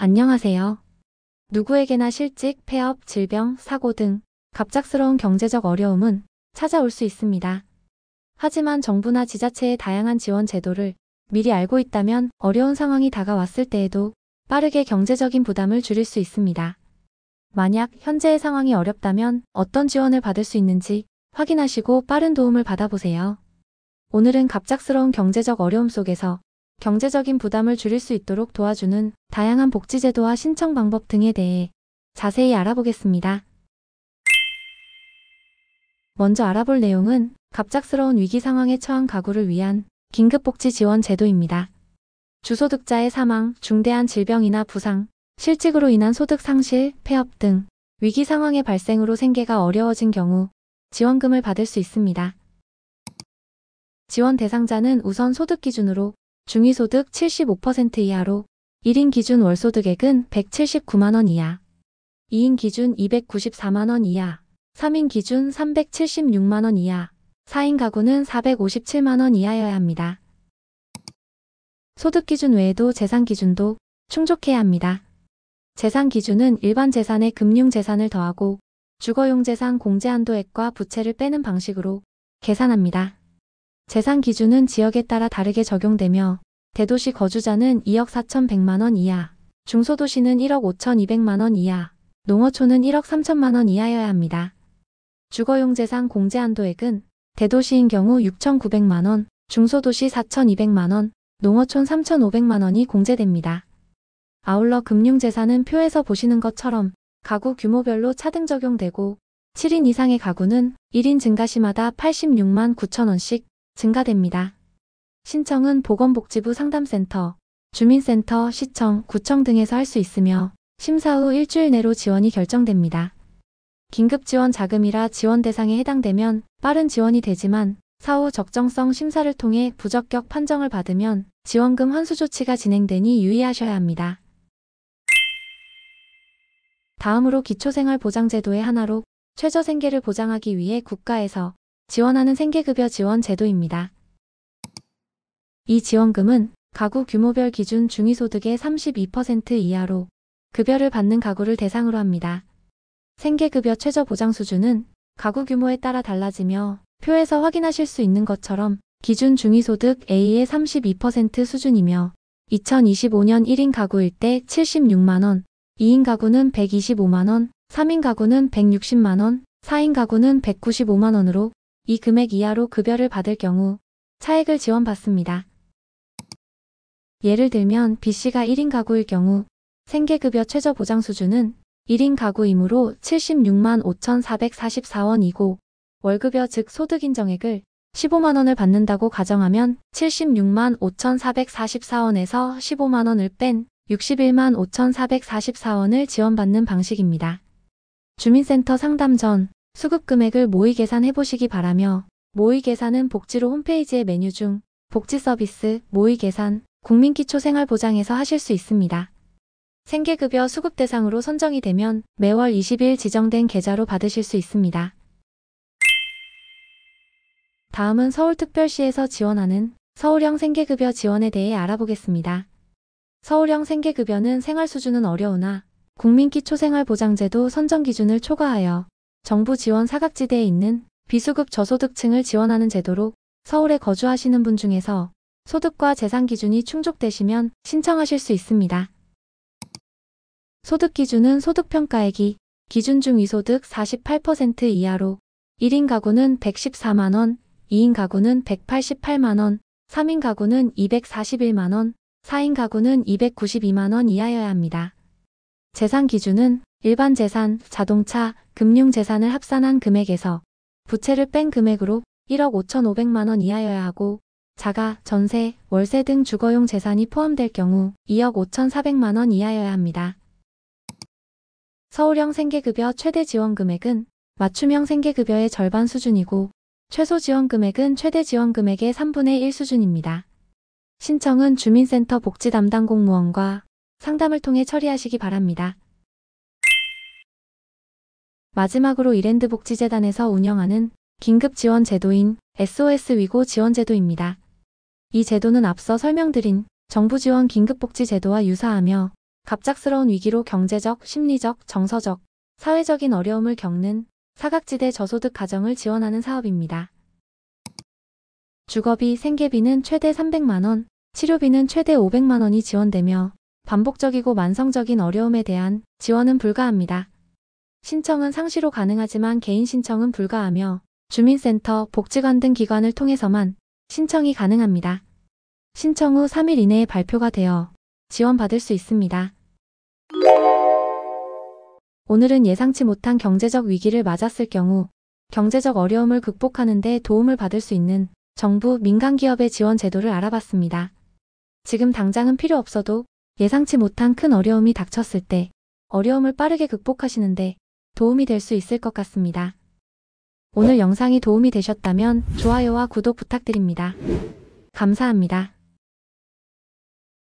안녕하세요. 누구에게나 실직, 폐업, 질병, 사고 등 갑작스러운 경제적 어려움은 찾아올 수 있습니다. 하지만 정부나 지자체의 다양한 지원 제도를 미리 알고 있다면 어려운 상황이 다가왔을 때에도 빠르게 경제적인 부담을 줄일 수 있습니다. 만약 현재의 상황이 어렵다면 어떤 지원을 받을 수 있는지 확인하시고 빠른 도움을 받아보세요. 오늘은 갑작스러운 경제적 어려움 속에서 경제적인 부담을 줄일 수 있도록 도와주는 다양한 복지제도와 신청 방법 등에 대해 자세히 알아보겠습니다. 먼저 알아볼 내용은 갑작스러운 위기 상황에 처한 가구를 위한 긴급복지 지원 제도입니다. 주소득자의 사망, 중대한 질병이나 부상, 실직으로 인한 소득 상실, 폐업 등 위기 상황의 발생으로 생계가 어려워진 경우 지원금을 받을 수 있습니다. 지원 대상자는 우선 소득 기준으로 중위소득 75% 이하로 1인 기준 월소득액은 179만원 이하, 2인 기준 294만원 이하, 3인 기준 376만원 이하, 4인 가구는 457만원 이하여야 합니다. 소득 기준 외에도 재산 기준도 충족해야 합니다. 재산 기준은 일반 재산에 금융재산을 더하고 주거용 재산 공제한도액과 부채를 빼는 방식으로 계산합니다. 재산 기준은 지역에 따라 다르게 적용되며 대도시 거주자는 2억 4,100만원 이하, 중소도시는 1억 5,200만원 이하, 농어촌은 1억 3천만원 이하여야 합니다. 주거용 재산 공제한도액은 대도시인 경우 6,900만원, 중소도시 4,200만원, 농어촌 3,500만원이 공제됩니다. 아울러 금융재산은 표에서 보시는 것처럼 가구 규모별로 차등 적용되고 7인 이상의 가구는 1인 증가시마다 86만 9천원씩 증가됩니다. 신청은 보건복지부 상담센터, 주민센터, 시청, 구청 등에서 할 수 있으며 심사 후 일주일 내로 지원이 결정됩니다. 긴급지원 자금이라 지원 대상에 해당되면 빠른 지원이 되지만 사후 적정성 심사를 통해 부적격 판정을 받으면 지원금 환수 조치가 진행되니 유의하셔야 합니다. 다음으로 기초생활보장제도의 하나로 최저생계를 보장하기 위해 국가에서 지원하는 생계급여 지원 제도입니다. 이 지원금은 가구 규모별 기준 중위소득의 32% 이하로 급여를 받는 가구를 대상으로 합니다. 생계급여 최저보장 수준은 가구 규모에 따라 달라지며 표에서 확인하실 수 있는 것처럼 기준 중위소득 A의 32% 수준이며 2025년 1인 가구일 때 76만원, 2인 가구는 125만원, 3인 가구는 160만원, 4인 가구는 195만원으로 이 금액 이하로 급여를 받을 경우 차액을 지원받습니다. 예를 들면 B씨가 1인 가구일 경우 생계급여 최저보장 수준은 1인 가구이므로 76만 5,444원이고 월급여 즉 소득인정액을 15만원을 받는다고 가정하면 76만 5,444원에서 15만원을 뺀 61만 5,444원을 지원받는 방식입니다. 주민센터 상담 전 수급 금액을 모의 계산해보시기 바라며 모의 계산은 복지로 홈페이지의 메뉴 중 복지 서비스, 모의 계산, 국민기초생활보장에서 하실 수 있습니다. 생계급여 수급 대상으로 선정이 되면 매월 20일 지정된 계좌로 받으실 수 있습니다. 다음은 서울특별시에서 지원하는 서울형 생계급여 지원에 대해 알아보겠습니다. 서울형 생계급여는 생활수준은 어려우나 국민기초생활보장제도 선정 기준을 초과하여 정부 지원 사각지대에 있는 비수급 저소득층을 지원하는 제도로 서울에 거주하시는 분 중에서 소득과 재산 기준이 충족되시면 신청하실 수 있습니다. 소득 기준은 소득평가액이 기준 중위소득 48% 이하로 1인 가구는 114만원, 2인 가구는 188만원, 3인 가구는 241만원, 4인 가구는 292만원 이하여야 합니다. 재산 기준은 일반 재산, 자동차, 금융재산을 합산한 금액에서 부채를 뺀 금액으로 1억 5,500만원 이하여야 하고 자가, 전세, 월세 등 주거용 재산이 포함될 경우 2억 5,400만원 이하여야 합니다. 서울형 생계급여 최대 지원 금액은 맞춤형 생계급여의 절반 수준이고 최소 지원 금액은 최대 지원 금액의 3분의 1 수준입니다. 신청은 주민센터 복지 담당 공무원과 상담을 통해 처리하시기 바랍니다. 마지막으로 이랜드복지재단에서 운영하는 긴급지원 제도인 SOS 위고 지원제도입니다. 이 제도는 앞서 설명드린 정부 지원 긴급복지 제도와 유사하며 갑작스러운 위기로 경제적, 심리적, 정서적, 사회적인 어려움을 겪는 사각지대 저소득 가정을 지원하는 사업입니다. 주거비, 생계비는 최대 300만 원, 치료비는 최대 500만 원이 지원되며 반복적이고 만성적인 어려움에 대한 지원은 불가합니다. 신청은 상시로 가능하지만 개인 신청은 불가하며 주민센터, 복지관 등 기관을 통해서만 신청이 가능합니다. 신청 후 3일 이내에 발표가 되어 지원받을 수 있습니다. 오늘은 예상치 못한 경제적 위기를 맞았을 경우 경제적 어려움을 극복하는 데 도움을 받을 수 있는 정부, 민간기업의 지원 제도를 알아봤습니다. 지금 당장은 필요 없어도 예상치 못한 큰 어려움이 닥쳤을 때 어려움을 빠르게 극복하시는데 도움이 될 수 있을 것 같습니다. 오늘 영상이 도움이 되셨다면 좋아요와 구독 부탁드립니다. 감사합니다.